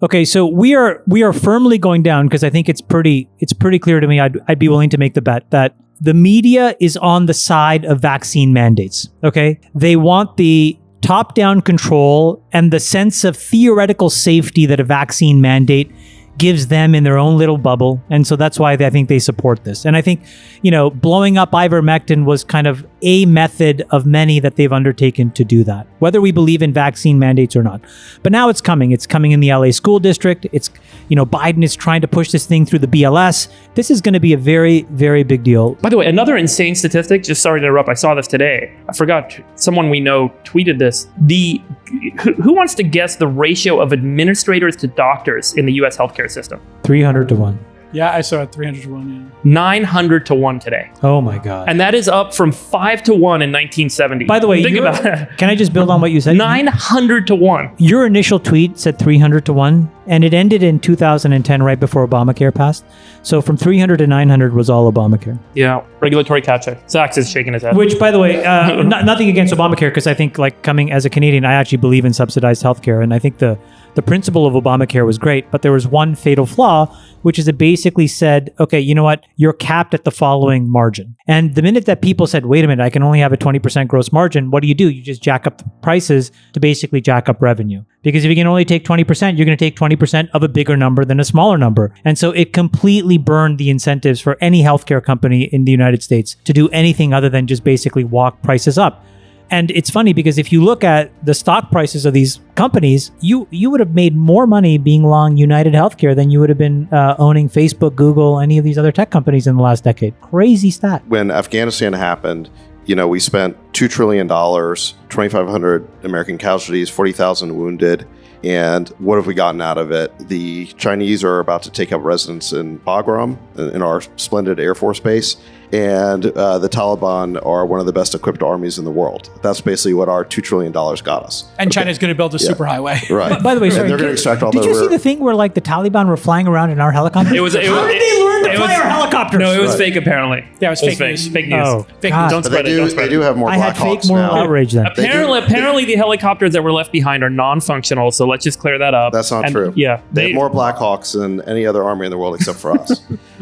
Okay, so we are firmly going down because I think it's pretty clear to me. I'd be willing to make the bet that the media is on the side of vaccine mandates. Okay, they want the top-down control and the sense of theoretical safety that a vaccine mandate gives them in their own little bubble. And so that's why I think they support this. And I think, blowing up Ivermectin was kind of a method of many that they've undertaken to do that, whether we believe in vaccine mandates or not. But now it's coming. It's coming in the LA school district. It's, Biden is trying to push this thing through the BLS. This is going to be a very, very big deal. By the way, another insane statistic, just sorry to interrupt, I saw this today. I forgot, someone we know tweeted this. Who wants to guess the ratio of administrators to doctors in the US healthcare system? 300 to 1. Yeah, I saw it 300 to 1. Yeah. 900 to 1 today. Oh my God. And that is up from 5 to 1 in 1970. By the way, can I just build on what you said? 900 to 1. Your initial tweet said 300 to 1, and it ended in 2010, right before Obamacare passed. So from 300 to 900 was all Obamacare. Yeah, regulatory catch-up. Zach's is shaking his head. Which, by the way, nothing against Obamacare, because I think, coming as a Canadian, I actually believe in subsidized healthcare, and I think the principle of Obamacare was great, but there was one fatal flaw, which is it basically said, okay, you know what? You're capped at the following margin. And the minute that people said, wait a minute, I can only have a 20% gross margin, what do? You just jack up the prices to basically jack up revenue. Because if you can only take 20%, you're going to take 20% of a bigger number than a smaller number. And so it completely burned the incentives for any healthcare company in the United States to do anything other than just basically walk prices up. And it's funny because if you look at the stock prices of these companies, you would have made more money being long United Healthcare than you would have been owning Facebook, Google, any of these other tech companies in the last decade. Crazy stat. When Afghanistan happened, we spent $2 trillion, 2,500 American casualties, 40,000 wounded. And what have we gotten out of it? The Chinese are about to take up residence in Bagram, in our splendid Air Force base. And the Taliban are one of the best equipped armies in the world. That's basically what our $2 trillion got us. And China's going to build a superhighway. Right. By the way, sorry, they're going to extract all did you see the thing where the Taliban were flying around in our helicopters? How did they learn to fly our helicopters? No, it was fake apparently. Yeah, it was fake news. Fake news. Oh, fake news. Don't spread it. They do have more Black Hawks now. I had fake moral outrage then. Apparently the helicopters that were left behind are non-functional, so let's just clear that up. That's not true. Yeah. They have more Black Hawks than any other army in the world except for us.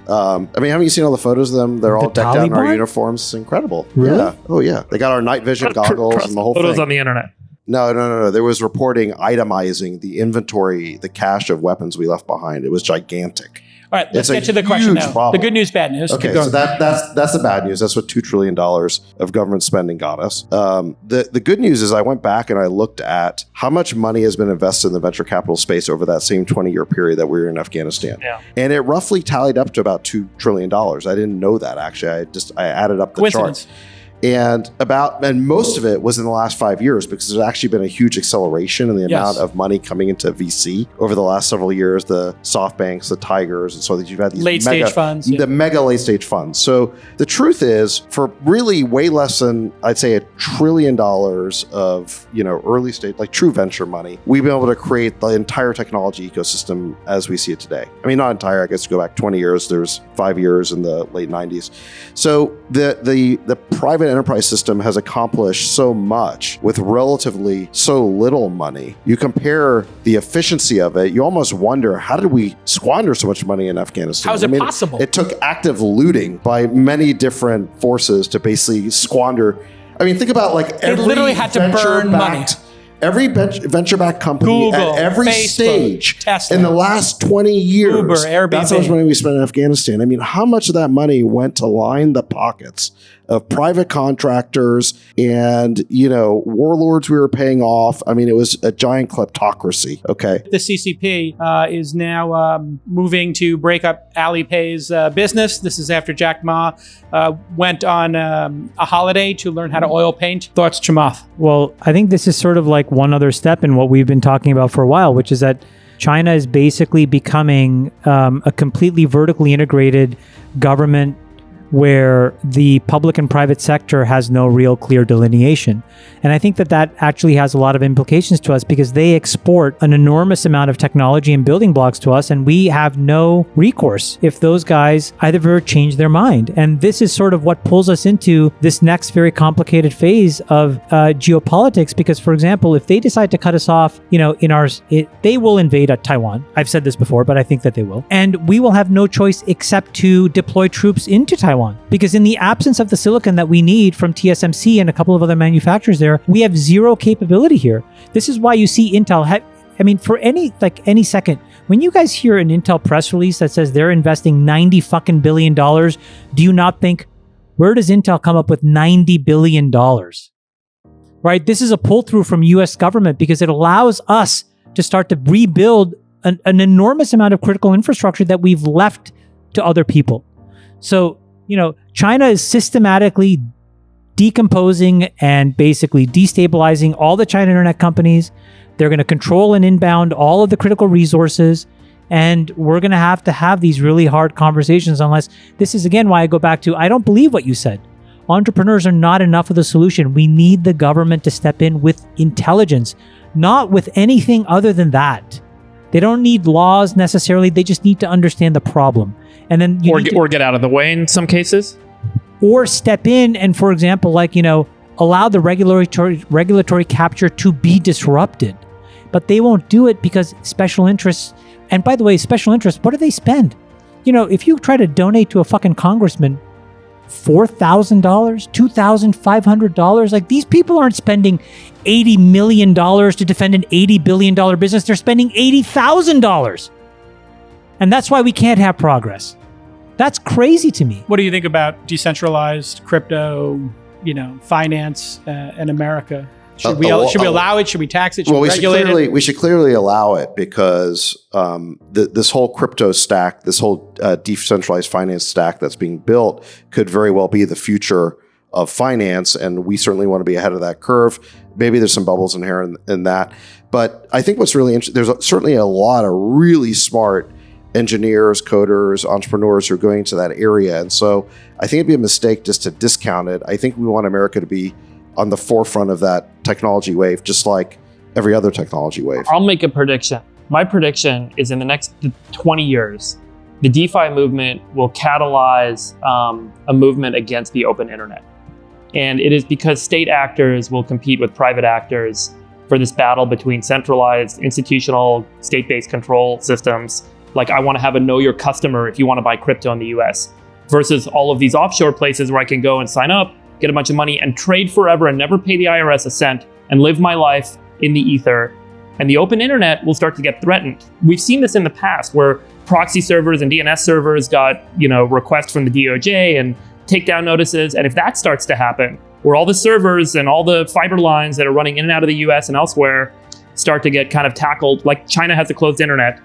Haven't you seen all the photos of them? They're all decked out in our uniforms. It's incredible. Really? Yeah. Oh, yeah. They got our night vision goggles and the whole photos thing. on the internet. No. There was reporting itemizing the inventory, the cache of weapons we left behind. It was gigantic. All right, let's get to the question now. Problem. The good news, bad news. Okay, so that's the bad news. That's what $2 trillion of government spending got us. The good news is I went back and I looked at how much money has been invested in the venture capital space over that same 20-year period that we were in Afghanistan. Yeah. And it roughly tallied up to about $2 trillion. I didn't know that, actually. I added up the charts. And most of it was in the last 5 years because there's actually been a huge acceleration in the amount of money coming into VC over the last several years, the SoftBanks, the Tigers, and so that you've had these late-stage funds. The mega late-stage funds. So the truth is, for really way less than, I'd say, $1 trillion of, early stage, like true venture money, we've been able to create the entire technology ecosystem as we see it today. I mean, not entire, I guess go back 20 years, there's 5 years in the late 90s. So the private enterprise system has accomplished so much with relatively so little money. You compare the efficiency of it, you almost wonder, how did we squander so much money in Afghanistan? How is it possible? It took active looting by many different forces to basically squander. I mean, think about every literally had to burn money. Every venture-backed company Google, at every Facebook, stage Tesla, in the last 20 years, Uber, Airbnb. That's how much money we spent in Afghanistan. I mean, how much of that money went to line the pockets of private contractors and, warlords we were paying off? I mean, it was a giant kleptocracy, okay? The CCP is now moving to break up Alipay's business. This is after Jack Ma went on a holiday to learn how to oil paint. Thoughts, Chamath? Well, I think this is sort of like one other step in what we've been talking about for a while, which is that China is basically becoming a completely vertically integrated government where the public and private sector has no real clear delineation. And I think that that actually has a lot of implications to us because they export an enormous amount of technology and building blocks to us, and we have no recourse if those guys either change their mind. And this is sort of what pulls us into this next very complicated phase of geopolitics, because, for example, if they decide to cut us off, they will invade Taiwan. I've said this before, but I think that they will. And we will have no choice except to deploy troops into Taiwan. Because in the absence of the silicon that we need from TSMC and a couple of other manufacturers there, we have zero capability here. This is why you see Intel, for any second, when you guys hear an Intel press release that says they're investing $90 billion, do you not think, where does Intel come up with $90 billion? Right? This is a pull through from US government because it allows us to start to rebuild an enormous amount of critical infrastructure that we've left to other people. So, China is systematically decomposing and basically destabilizing all the China internet companies. They're going to control and inbound all of the critical resources. And we're going to have these really hard conversations unless this is, again, why I go back to, I don't believe what you said. Entrepreneurs are not enough of the solution. We need the government to step in with intelligence, not with anything other than that. They don't need laws necessarily. They just need to understand the problem. And then or get out of the way in some cases. Or step in and, for example, allow the regulatory capture to be disrupted. But they won't do it because special interests, and by the way, special interests, what do they spend? If you try to donate to a fucking congressman $4,000, $2,500, these people aren't spending $80 million to defend an $80 billion business. They're spending $80,000. And that's why we can't have progress. That's crazy to me. What do you think about decentralized crypto, finance in America? Should we allow it? Should we tax it? Should we regulate it? We should clearly allow it because this whole crypto stack, this whole decentralized finance stack that's being built could very well be the future of finance, and we certainly want to be ahead of that curve. Maybe there's some bubbles inherent in that, but I think what's really interesting, there's certainly a lot of really smart engineers, coders, entrepreneurs who are going to that area, and so I think it'd be a mistake just to discount it. I think we want America to be on the forefront of that technology wave, just like every other technology wave. I'll make a prediction. My prediction is in the next 20 years, the DeFi movement will catalyze a movement against the open internet. And it is because state actors will compete with private actors for this battle between centralized, institutional, state-based control systems. Like, I want to have a know your customer if you want to buy crypto in the US, versus all of these offshore places where I can go and sign up, get a bunch of money and trade forever and never pay the IRS a cent and live my life in the ether. And the open internet will start to get threatened. We've seen this in the past where proxy servers and DNS servers got, requests from the DOJ and takedown notices. And if that starts to happen, where all the servers and all the fiber lines that are running in and out of the US and elsewhere start to get kind of tackled, like China has a closed internet,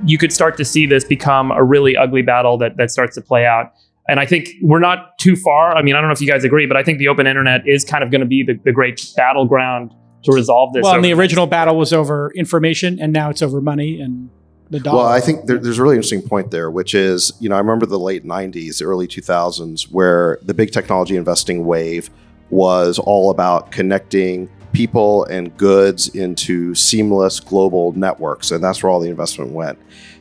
you could start to see this become a really ugly battle that starts to play out. And I think we're not too far. I mean, I don't know if you guys agree, but I think the open internet is kind of going to be the great battleground to resolve this. Well, and the original battle was over information, and now it's over money and the dollar. Well, I think there's a really interesting point there, which is, I remember the late 90s, the early 2000s, where the big technology investing wave was all about connecting people and goods into seamless global networks. And that's where all the investment went.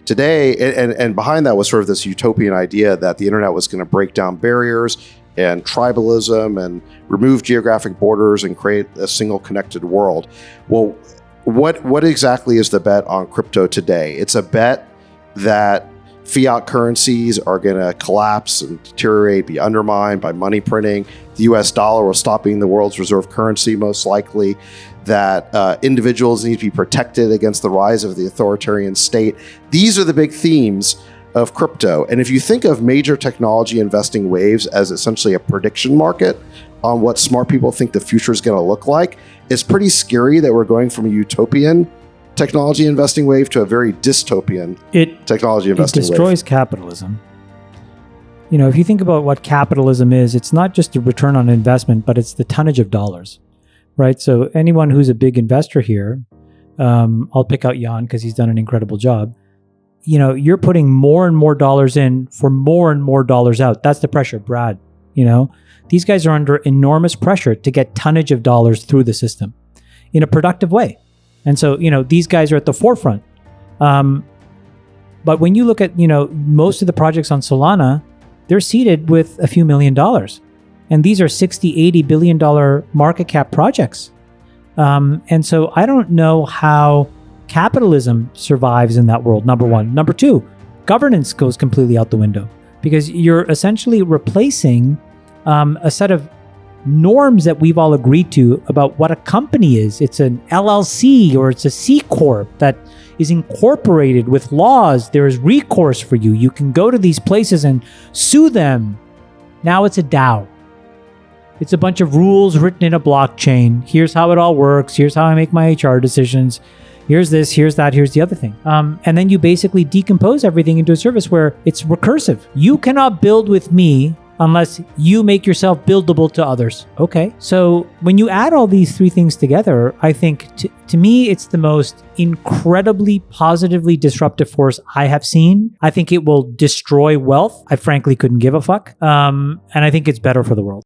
Today, and behind that was sort of this utopian idea that the internet was going to break down barriers and tribalism and remove geographic borders and create a single connected world. Well, what exactly is the bet on crypto today? It's a bet that fiat currencies are going to collapse and deteriorate, be undermined by money printing. The US dollar will stop being the world's reserve currency, most likely. That individuals need to be protected against the rise of the authoritarian state. These are the big themes of crypto. And if you think of major technology investing waves as essentially a prediction market on what smart people think the future is going to look like, it's pretty scary that we're going from a utopian technology investing wave to a very dystopian technology investing wave. It destroys capitalism. If you think about what capitalism is, it's not just a return on investment, but it's the tonnage of dollars, right? So anyone who's a big investor here, I'll pick out Jan because he's done an incredible job. you're putting more and more dollars in for more and more dollars out. That's the pressure, Brad. These guys are under enormous pressure to get tonnage of dollars through the system in a productive way. And so, these guys are at the forefront. But when you look at, most of the projects on Solana, they're seeded with a few $1 million. And these are 60, $80 billion market cap projects. And so I don't know how capitalism survives in that world, number one. Number two, governance goes completely out the window because you're essentially replacing a set of norms that we've all agreed to about what a company is. It's an LLC or it's a C Corp that is incorporated with laws. There is recourse for you. You can go to these places and sue them. Now it's a DAO. It's a bunch of rules written in a blockchain. Here's how it all works. Here's how I make my HR decisions. Here's this, here's that, here's the other thing. And then you basically decompose everything into a service where it's recursive. You cannot build with me unless you make yourself buildable to others. Okay. So when you add all these three things together, I think to me, it's the most incredibly positively disruptive force I have seen. I think it will destroy wealth. I frankly couldn't give a fuck. And I think it's better for the world.